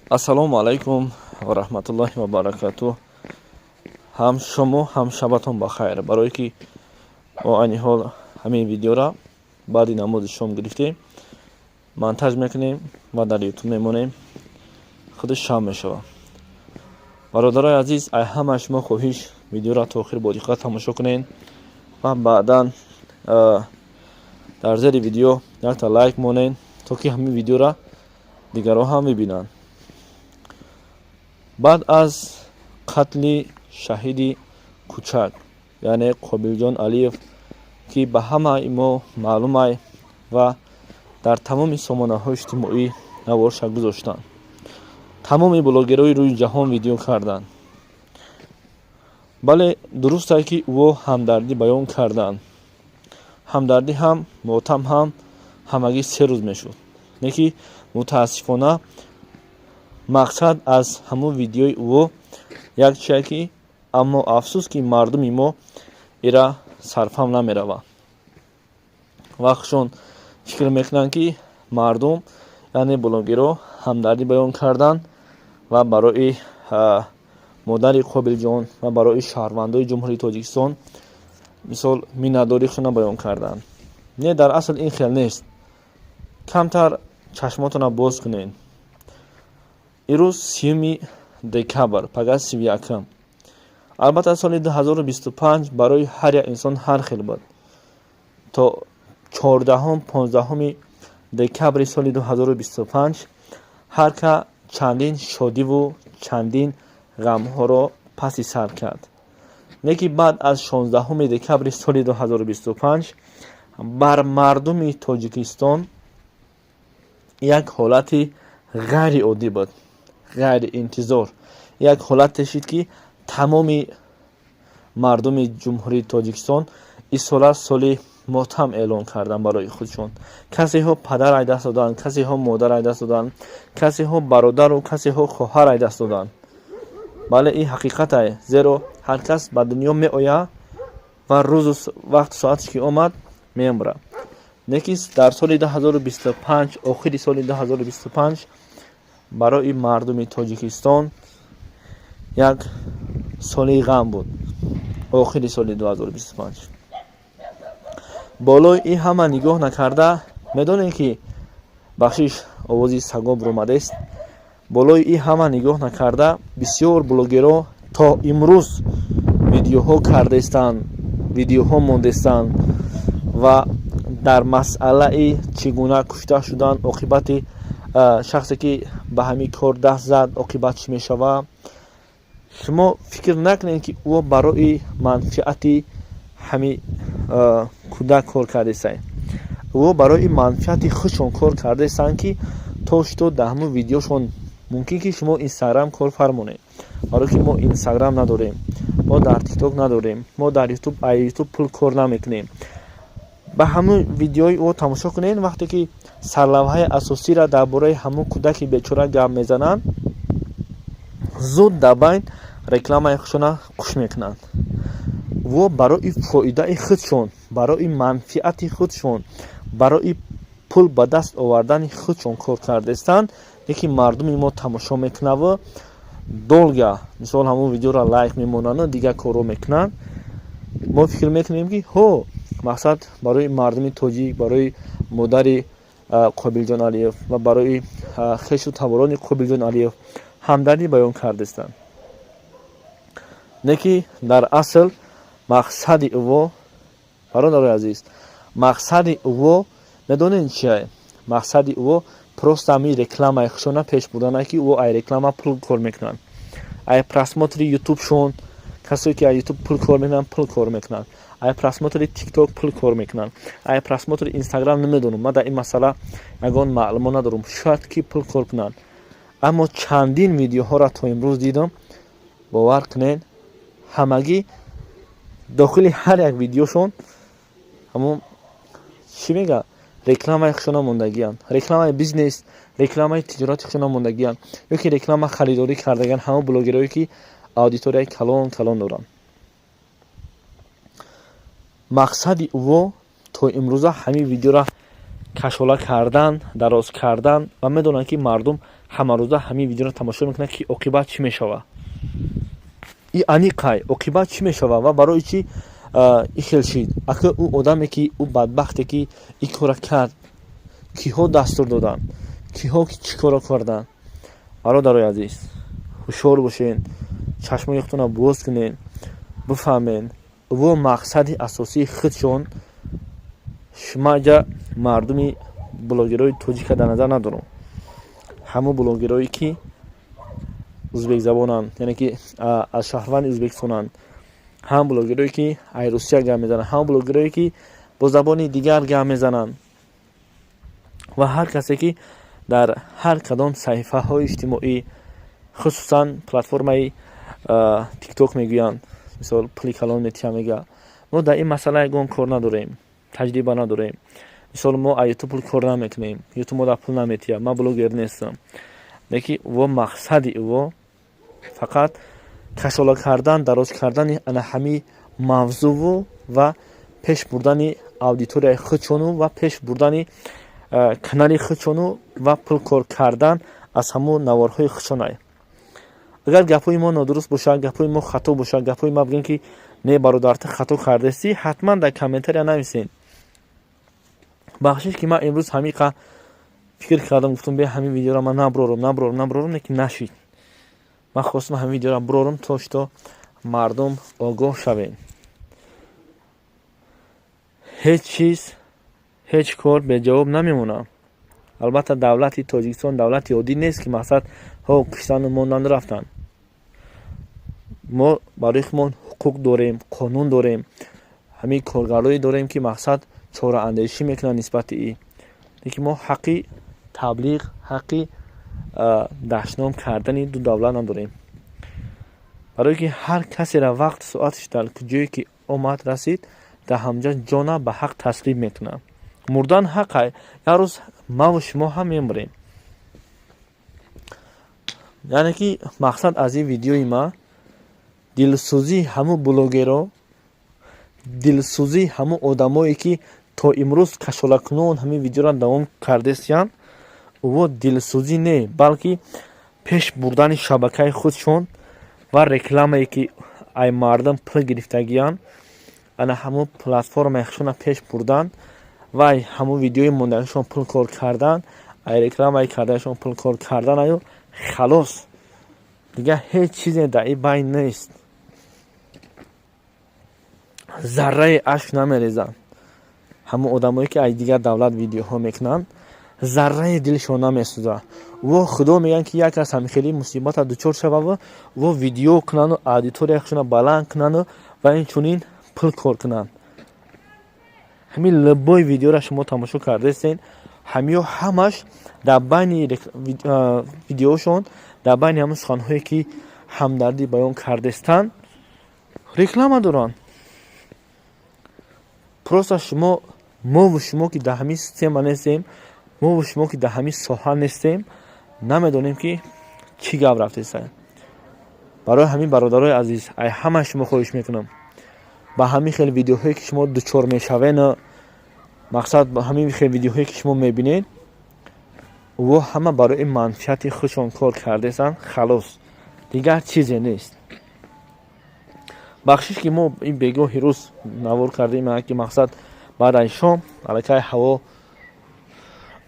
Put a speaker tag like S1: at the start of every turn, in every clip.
S1: ассалому алайкум ва раҳматуллоҳи ва баракатуҳ. ҳам шумо ҳам шабатон бахайр. барое ки мо айни ҳол ҳамин видеора баъди намози шом гирифтем, монтаж мекунем ва дар ютуб мемонем, худи шам мешавад. бародарои азиз, ай ҳамаи шумо хоҳиш видеора то охир бо диққат тамошо кунед ва баъдан дар зери видео якта лайк монед, то ки ҳамин видеора дигарҳо ҳам бибинанд. баъд аз қатли шаҳиди кӯчак, яъне Қобилҷон Алиев, ки ба ҳамаи мо маълумай ва дар тамоми сомонаҳои иҷтимоӣ навориша гузоштанд. тамоми блогерои рӯи ҷаҳон видео карданд. бале дурустае ки ӯ ҳамдардӣ баён карданд. ҳамдардӣ ҳам мотам ҳам ҳамагӣ се рӯз мешуд. не ки мутаассифона мақсад аз ҳамон видеои ӯ як чие ки аммо афсӯс ки мардуми мо ира сарфам намераванд. вақтшон фикр мекунанд ки мардум, яъне блогеро ҳамдардӣ баён карданд ва барои модари Қобилҷон ва барои шаҳрвандои ҷумҳурии Тоҷикистон мисол миннатдорихшона баён карданд. не, дар асл ин хел нест. камтар чашмотона боз кунед. ирӯз 30 декабр, пагаз 31. албатта соли 2025 барои ҳар як инсон ҳар хел буд. то 14-15 декабри соли 2025 ҳар ка чандин шодиву чандин ғамҳоро паси сар кард. не ки баъд аз 16 декабри соли 2025 бар мардуми Тоҷикистон як ҳолати ғайриоддӣ буд, ғайриинтизор. як ҳолате шид ки тамоми мардуми ҷумҳурии Тоҷикистон исола соли мотам эълон карданд барои худшон. касеҳо падар ай даст доданд, касеҳо модар ай даст доданд, касеҳо бародару касеҳо хоҳар ай даст доданд. бале ин ҳақиқат ай, зеро ҳар кас ба дунё меояд ва рӯзу вақту соате ки омад мемурад. не ки дар соли 2025, охири соли 2025 барои мардуми Тоҷикистон як соли ғам буд. охири соли 2025. болои ин ҳама нигоҳ накарда, медонем ки бахшиш овози сагон буромадест. болои ин ҳама нигоҳ накарда бисёр блогеро то имрӯз видеоҳо кардестанд, видеоҳо мондестанд ва дар масъалаи чӣ гуна кушта шуданд, оқибати шахсе ки ба ҳамин кор даст зад, оқибат чӣ мешавад. шумо фикр накунед ки ӯ барои манфиати ҳамин кӯдак кор кардестанд. ӯ барои манфиати худшон кор кардестанд ки то шуто дар ҳамон видеошон мумкин ки шумо инстаграм кор фармонед. барое ки мо инстаграм надорем, мо дар тикток надорем, мо дар ютуб пул кор намекунем. ба ҳамон видеои ӯ тамошо кунед. вақте ки сарлавҳаи асосиро дар бораи ҳамон кӯдаки бечора гап мезананд, зуд дар байн рекламаи худшона қуш мекунанд. во барои фоидаи худшон, барои манфиати худшон, барои пул ба даст овардани худшон кор кардестанд. яки мардуми мо тамошо мекунаву долга мисол ҳамон видеоро лайк мемонану дигар корро мекунанд. мо фикр мекунем ки ҳо мақсад барои мардуми тоҷик, барои модари Қобилҷон Алиев ва барои хешу таворони Қобилҷон Алиев ҳамдардӣ баён кардестанд. не ки дар асл мақсади ӯ, бародарои азиз, мақсади ӯ медонед чие? мақсади ӯ просто ҳамин рекламаи худшона пеш бурдане ки ӯ ай реклама пул кор мекунанд. ай просмотри ютубшон, касое ки ай ютуб пул кор мекунанд, пул кор мекунанд. ай просмотри тикток пул кор мекунанд. ай просмотри инстаграм намедонам, ман дар ин масъала ягон маълумот надорам, шояд ки пул кор кунанд. аммо чандин видеоҳоро то имрӯз дидам, бовар кунед, ҳамагӣ дохили ҳар як видеошон ҳамон чӣ мега рекламаи худшона мондагиянд, рекламаи бизнес, рекламаи тиҷорати худшона мондагиянд, ёки реклама харидорӣ кардагиянд. ҳамон блогерое ки аудиторияи калон доранд. мақсади ӯ то имрӯза ҳамин видеоро кашола кардан, дароз кардан ва медонанд ки мардум ҳама рӯза ҳамин видеоро тамошо мекунад ки оқибат чӣ мешава. И аниқай оқибат чӣ мешава ва барои чӣ ихелшид. Акы ӯ одаме ки ӯ бадбахте ки ин кора кард, киҳо дастур доданд, киҳо чӣ кора карданд. бародарои азиз, ҳушёр бошед, чашмояхтонро боз кунед, бифаҳмед ва мақсади асосии худшон. шумаҷа мардуми блогерои тоҷика дар назар надорам. ҳамон блогерое ки ӯзбекзабонанд, яъне ки аз шаҳрванди Ӯзбекистонанд, ҳам блогерое ки ай русия гап мезананд, ҳам блогерое ки бо забони дигар гап мезананд ва ҳар касе ки дар ҳар кадом саҳифаҳои иҷтимоӣ, хусусан платформаи тикток мегӯянд, мисол пули калон метия мегӯяд, мо дар ин масъала ягон кор надорем, таҷриба надорем. мисол мо аз ютуб пул кор намекунем, ютуб мо дар пул наметия, ман блогер нестам. леки во мақсади ӯ фақат кашола кардан, дароз кардани ана ҳами мавзӯъ ва пеш бурдани аудиторияи худшону ва пеш бурдани канали худшону ва пул кор кардан аз ҳамон наворҳои худшонай. агар гапҳои мо нодуруст бошад, гапҳои мо хато бошад, гапҳои мо бигӯем ки не бародар ту хато кардастӣ, ҳатман дар комментария нависед. бахшиш ки ман имрӯз ҳамиқа фикр кардам, гуфтам бе ҳамин видеоро ман наброрам, леки нашид. ман хостам ҳамин видеоро брорам то мардум огоҳ шавед. ҳеҷ чиз, ҳеҷ кор беҷавоб намемонад. албатта давлати Тоҷикистон давлати оддӣ нест ки мақсад киштану мондану рафтан. мо барои худмон ҳуқуқ дорем, қонун дорем, ҳамин коргарое дорем ки мақсад чораандешӣ мекунанд нисбати ин. лекин мо ҳаққи таблиғ, ҳаққи дашном кардани ду давлат надорем. барое ки ҳар касеро вақт соатиш дар куҷое ки омад расид, дар ҳамҷа ҷона ба ҳақ таслим мекунад. мурдан ҳаққай, як рӯз маву шумо ҳам мемурем. яъне ки мақсад аз ин видеои ма дилсӯзии ҳамун блогеро, дилсӯзии ҳамун одамое ки то имрӯз кашолакунон ҳамин видеоро давом кардастиянд, ӯ дилсӯзӣ не, балки пеш бурдани шабакаи худшон ва рекламае ки ай мардум пул гирифтагиянд, ана ҳамун платформаи худшонро пеш бурданд ва ай ҳамун видеои мондагишон пул кор кардан, ай рекламаи карданашон пул кор кардан, аю халос. дигар ҳеҷ чизе дар ин байн нест. зарраи ашк намерезанд. ҳамон одамое ки аз дигар давлат видеоҳо мекунанд, зарраи дилшон намесӯзад. во худо мегӯянд ки як кас ҳамихели мусибата дучор шавад ва видео кунанду аудиторияи худшонро баланд кунанду ва инчунин пул кор кунанд. ҳамин лубои видеоро шумо тамошо кардастед. ҳамиё ҳамаш дар байни видеошон, дар байни ҳамон суханҳое ки ҳамдардӣ баён кардастанд, реклама доранд. просто мову шумо ки дар ҳамин система нестем, мову шумо ки дар ҳамин соҳа нестем, намедонем ки чӣ гап рафтест. барои ҳамин бародарои азиз, ай ҳамаи шумо хоҳиш мекунам, ба ҳамин хел видеоҳое ки шумо дучор мешавед, мақсад ба ҳамин хел видеоҳое ки шумо мебинед, ва ҳама барои манфиати худшон кор кардастанд, халос, дигар чизе нест. бахшиш ки мо ин бегоҳи рӯз навор кардем ки мақсад баъд аз шом аллакай ҳаво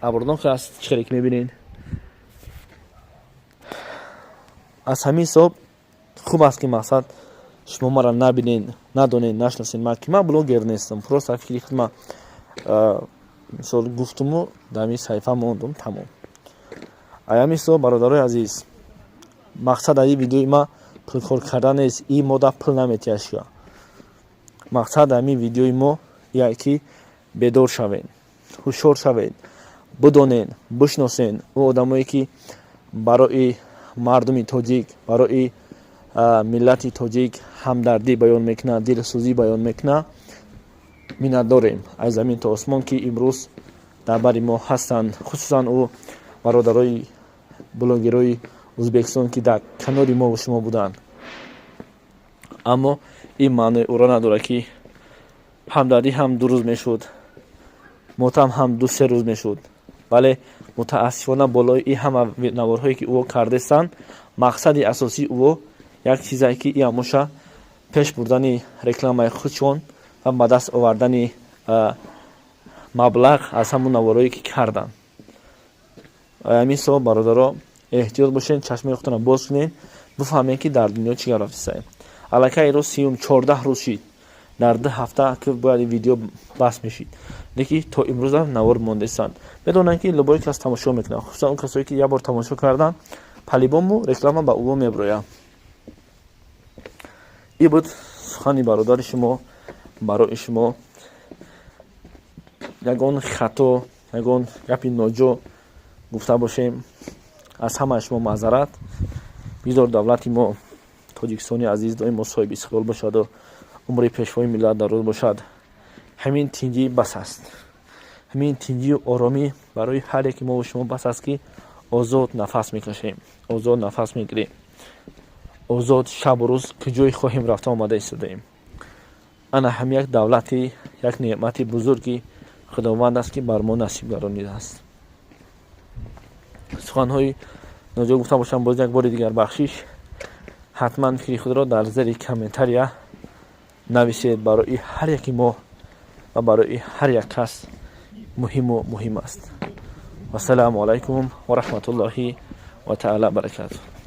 S1: абрнок аст, чӣ хеле ки мебинед. аз ҳамин ҳисоб хуб аст ки мақсад шумо маро набинед, надонед, нашносед. ман блогер нестам, просто фикри худам мисол гуфтуму дар ин саҳифа мондум, тамом. аз ҳамин ҳисоб бародарои азиз, мақсад аз ин видеои ма пул кор кардан нест. ин мода пул наметиҳад. мақсад аз ҳамин видеои мо ин ки бедор шавед, ҳушёр шавед, бидонед, бишносед ӯ одамое ки барои мардуми тоҷик, барои миллати тоҷик ҳамдардӣ баён мекунад, дилсӯзӣ баён мекунад. миннатдорем аз замин то осмон ки имрӯз дар бари мо ҳастанд, хусусан ӯ бародарои блогерои Ӯзбекистон ки дар канори мо шумо буданд. аммо ин маънои ӯро надорад ки ҳамдардӣ ҳам 2 рӯз мешуд, мотам ҳам 2-3 рӯз мешуд. бале мутаассифона болои ин ҳама наворҳое ки ӯ кардастанд, мақсади асосии ӯ як чизае ки и амоша пеш бурдани рекламаи худшон ва ба даст овардани маблағ аз ҳамун наворҳое ки карданд. ҳамин сабаб бародаро эҳтиёт бошед, чашмаи худтонро боз кунед, бифаҳмед ки дар дунё чӣ гап рафтааст. аллакай рӯз 14 рӯз шид, дар 2 ҳафта ки бояд видео бас мешид, лекин то имрӯз навор мондастанд. медонанд ки любой кас тамошо мекунад, хусусан он касое ки як бор тамошо карданд, палибому реклама ба ӯ меброяд. ин буд сухани бародари шумо барои шумо. ягон хато, ягон гапи ноҷо гуфта бошем, аз ҳамаи шумо маъзарат. бизор давлати мо тоҷикистони азиз доимо соҳиби истиқлол бошаду умри пешвои миллат дароз бошад. ҳамин тинҷӣ бас аст, ҳамин тинҷию оромӣ барои ҳар яке мо шумо бас аст ки озод нафас мекашем, озод нафас мегирем, озод шабу рӯз куҷои хоҳем рафта омада истодаем. ана ҳам як давлати, як неъмати бузурги худованд аст ки бар мо насиб гаронидааст. суханҳои ноҷо гуфта бошам, боз як бори дигар бахшиш. ҳатман фикри худро дар зери комментария нависед. барои ҳар яки мо ва барои ҳар як кас муҳим аст. вассаламу алайкум ва раҳматуллоҳи ва таъала баракатуҳ.